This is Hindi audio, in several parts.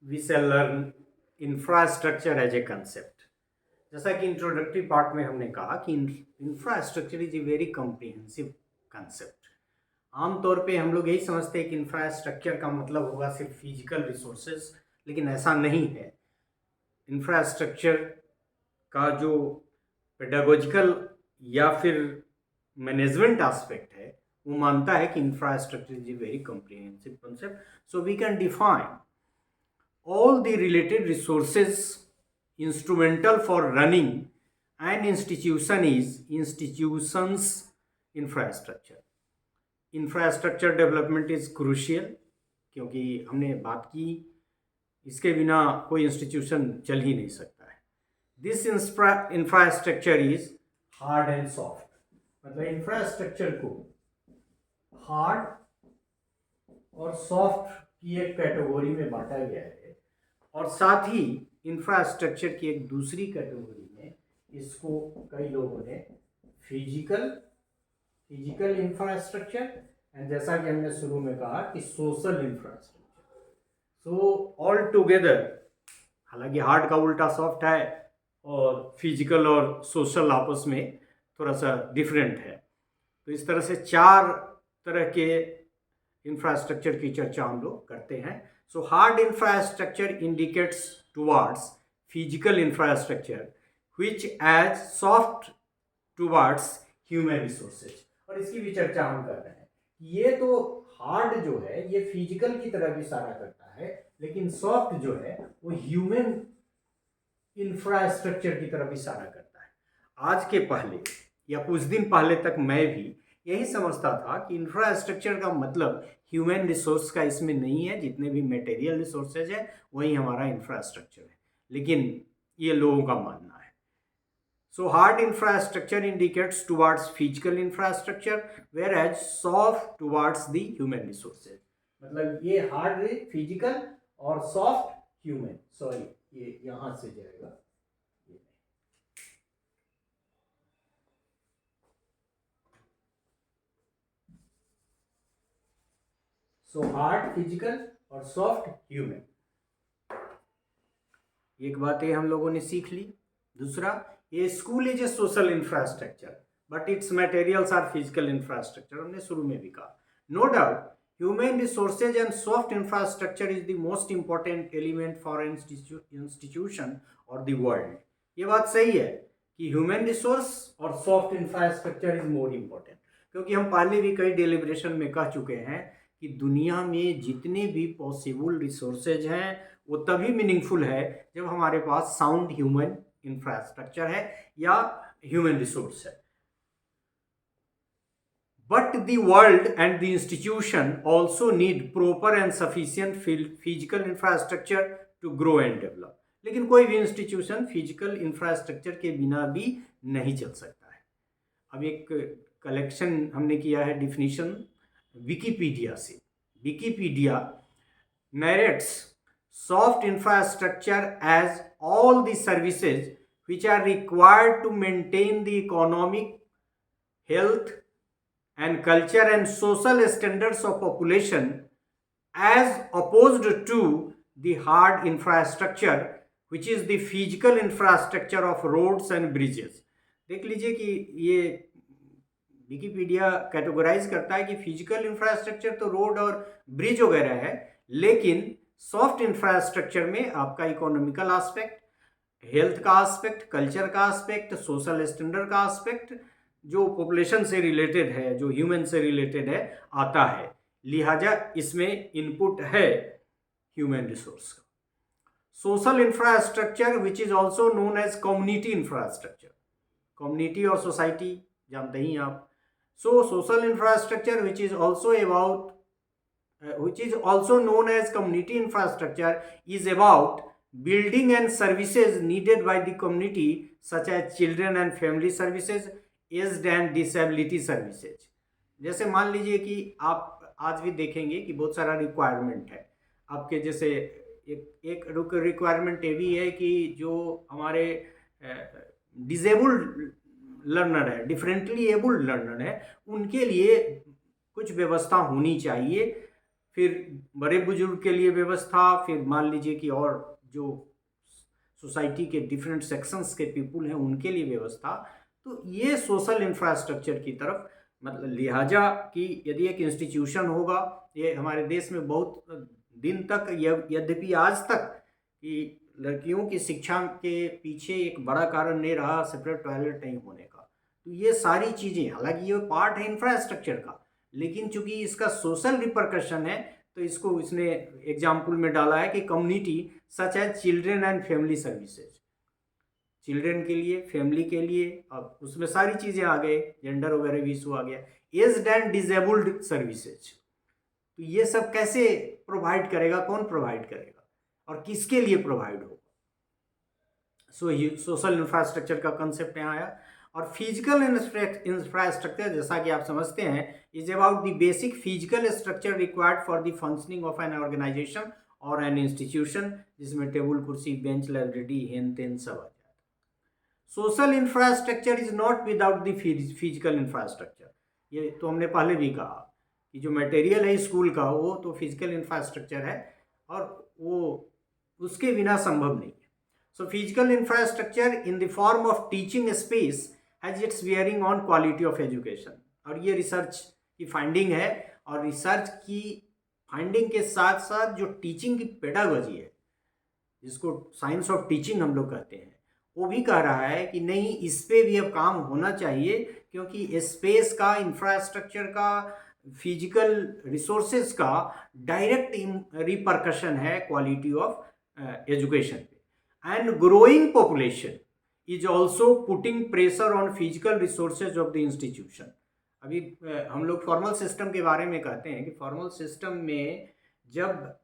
we shall learn infrastructure as a concept. जैसा कि इंट्रोडक्टरी पार्ट में हमने कहा कि infrastructure is a very comprehensive concept. आमतौर पे हम लोग यही समझते हैं कि इंफ्रास्ट्रक्चर का मतलब होगा सिर्फ फिजिकल रिसोर्सेज, लेकिन ऐसा नहीं है. इंफ्रास्ट्रक्चर का जो पेडागोजिकल या फिर मैनेजमेंट एस्पेक्ट है वो मानता है कि infrastructure is a very comprehensive concept. So we can define all the related resources instrumental for running an institution is institution's infrastructure. Infrastructure development is crucial क्योंकि हमने बात की इसके बिना कोई इंस्टीट्यूशन चल ही नहीं सकता है. This infrastructure is hard and soft. मतलब इंफ्रास्ट्रक्चर को हार्ड और सॉफ्ट की एक कैटेगरी में बांटा गया है, और साथ ही इंफ्रास्ट्रक्चर की एक दूसरी कैटेगरी में इसको कई लोगों ने फिजिकल इंफ्रास्ट्रक्चर एंड जैसा कि हमने शुरू में कहा कि social infrastructure. So all together, हालांकि हार्ड का उल्टा सॉफ्ट है और फिजिकल और सोशल आपस में थोड़ा सा डिफरेंट है. तो इस तरह से चार तरह के इंफ्रास्ट्रक्चर की चर्चा हम लोग करते हैं. So hard infrastructure indicates towards physical infrastructure, which as soft towards human resources. और इसकी भी चर्चा हम कर रहे हैं. ये तो हार्ड जो है ये फिजिकल की तरफ इशारा करता है, लेकिन सॉफ्ट जो है वो ह्यूमन इंफ्रास्ट्रक्चर की तरफ इशारा करता है. आज के पहले या कुछ दिन पहले तक मैं भी यही समझता था कि इंफ्रास्ट्रक्चर का मतलब ह्यूमन रिसोर्स का इसमें नहीं है. जितने भी मटेरियल रिसोर्सेज है वही हमारा इंफ्रास्ट्रक्चर है, लेकिन ये लोगों का मानना है. So hard infrastructure indicates towards physical infrastructure whereas soft towards the human resources. मतलब ये हार्ड फिजिकल और सॉफ्ट ह्यूमन. सॉरी, ये यहां से जाएगा. सो हार्ड फिजिकल और सॉफ्ट ह्यूमन. एक बात ये हम लोगों ने सीख ली. दूसरा, ये school is a social infrastructure but its materials are physical infrastructure. हमने शुरू में भी कहा. No doubt human resources and soft infrastructure is the most important element for an institution और द वर्ल्ड. ये बात सही है कि ह्यूमन रिसोर्स और soft infrastructure is more important, क्योंकि हम पहले भी कई डेलिब्रेशन में कह चुके हैं कि दुनिया में जितने भी पॉसिबल रिसोर्सेज हैं वो तभी मीनिंगफुल है जब हमारे पास साउंड ह्यूमन इंफ्रास्ट्रक्चर है या ह्यूमन रिसोर्स है. But the world and the institution also need proper and sufficient physical infrastructure to grow and develop. लेकिन कोई भी इंस्टीट्यूशन फिजिकल इंफ्रास्ट्रक्चर के बिना भी नहीं चल सकता है. अब एक कलेक्शन हमने किया है डिफिनीशन विकीपीडिया से. Wikipedia narrates soft infrastructure as all the services which are required to maintain the economic, health and culture and social standards of population as opposed to the hard infrastructure which is the physical infrastructure of roads and bridges. देख लीजिए कि ये विकीपीडिया कैटेगराइज करता है कि फिजिकल इंफ्रास्ट्रक्चर तो रोड और ब्रिज वगैरह है, लेकिन सॉफ्ट इंफ्रास्ट्रक्चर में आपका इकोनॉमिकल एस्पेक्ट, हेल्थ का एस्पेक्ट, कल्चर का एस्पेक्ट, सोशल स्टैंडर्ड का एस्पेक्ट जो पॉपुलेशन से रिलेटेड है, जो ह्यूमन से रिलेटेड है, आता है. लिहाजा इसमें इनपुट है ह्यूमन रिसोर्स का. Social infrastructure which is also known as community infrastructure. Community और सोसाइटी जानते ही आप. So social infrastructure which is also known as community infrastructure is about building and services needed by the community such as children and family services, aged and disability services. जैसे मान लीजिए कि आप आज भी देखेंगे कि बहुत सारा रिक्वायरमेंट है आपके. जैसे एक रिक्वायरमेंट ये भी है कि जो हमारे डिजेबल्ड लर्नर है, डिफरेंटली एबल्ड लर्नर है, उनके लिए कुछ व्यवस्था होनी चाहिए फिर बड़े बुजुर्ग के लिए व्यवस्था, फिर मान लीजिए कि और जो सोसाइटी के डिफरेंट सेक्शंस के पीपुल हैं उनके लिए व्यवस्था। तो ये सोशल इंफ्रास्ट्रक्चर की तरफ मतलब लिहाजा कि यदि एक इंस्टीट्यूशन होगा, ये हमारे देश में बहुत दिन तक यद्यपि आज तक कि लड़कियों की शिक्षा के पीछे एक बड़ा कारण नहीं रहा सेपरेट टॉयलेट नहीं होने का। तो ये सारी चीज़ें, हालांकि ये पार्ट है इंफ्रास्ट्रक्चर का, लेकिन चूंकि इसका सोशल रिपरकशन है तो इसको इसने एग्जाम्पल में डाला है कि community such as children and family services, children के लिए, फैमिली के लिए, अब उसमें सारी चीज़ें आ गए, जेंडर वगैरह भी इशू आ गया, एज्ड एंड डिजेबल्ड सर्विसेज। तो ये सब कैसे प्रोवाइड करेगा, कौन प्रोवाइड करेगा और किसके लिए प्रोवाइड होगा। सोशल इंफ्रास्ट्रक्चर का कंसेप्ट यहाँ आया। और फिजिकल इंफ्रास्ट्रक्चर जैसा कि आप समझते हैं is about the basic physical structure required for the functioning of an organisation और एन इंस्टीट्यूशन, जिसमें टेबल, कुर्सी, बेंच, लाइब्रेरी, हेन तेन सब आ जाता है। Social infrastructure is not without the physical infrastructure. ये तो हमने पहले भी कहा कि जो मटेरियल है स्कूल का वो तो फिजिकल इंफ्रास्ट्रक्चर है और वो उसके बिना संभव नहीं है। So physical infrastructure in the form of teaching space has its bearing on quality of education। और ये रिसर्च की फाइंडिंग है, और रिसर्च की फाइंडिंग के साथ साथ जो टीचिंग की पेडागोजी है, जिसको साइंस ऑफ टीचिंग हम लोग कहते हैं, वो भी कह रहा है कि नहीं, इस पे भी अब काम होना चाहिए, क्योंकि स्पेस का, इंफ्रास्ट्रक्चर का, फिजिकल रिसोर्सेज का डायरेक्ट रिपरकशन है quality of education. And growing population is also putting pressure on physical resources of the institution। अभी हम लोग फॉर्मल सिस्टम के बारे में कहते हैं कि फॉर्मल सिस्टम में जब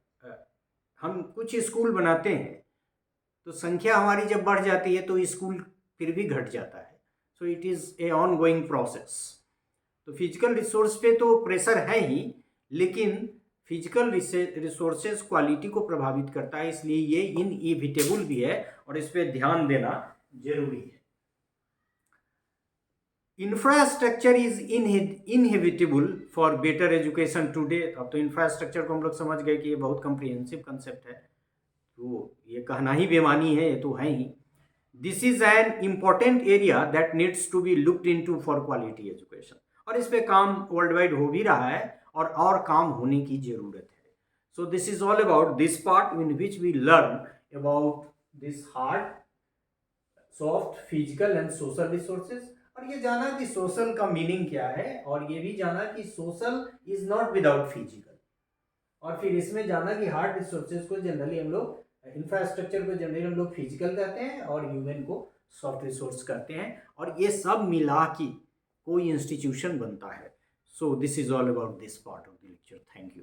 हम कुछ स्कूल बनाते हैं तो संख्या हमारी जब बढ़ जाती है तो स्कूल फिर भी घट जाता है। So it is a on going process. तो फिजिकल रिसोर्स पे तो प्रेशर है ही, लेकिन फिजिकल रिसोर्सेज क्वालिटी को प्रभावित करता है, इसलिए ये इनएविटेबल भी है और इस पर ध्यान देना जरूरी है। Infrastructure is inevitable for better education today. अब तो इंफ्रास्ट्रक्चर को हम लोग समझ गए कि ये बहुत कम्प्रिहेंसिव कंसेप्ट है, तो ये कहना ही बेमानी है, ये तो है ही। This is an important area that needs to be looked into for quality education. और इस पे काम वर्ल्ड वाइड हो भी रहा है और काम होने की जरूरत है। So this is all about this part in which we learn about this hard, soft, physical and social resources. और ये जाना कि सोशल का मीनिंग क्या है, और ये भी जाना कि social is not without physical. और फिर इसमें जाना कि हार्ड रिसोर्सेज को जनरली हम लोग, इंफ्रास्ट्रक्चर को जनरली हम लोग फिजिकल कहते हैं और ह्यूमन को सॉफ्ट रिसोर्स कहते हैं, और ये सब मिला के कोई इंस्टीट्यूशन बनता है। So this is all about this part of the lecture. Thank you.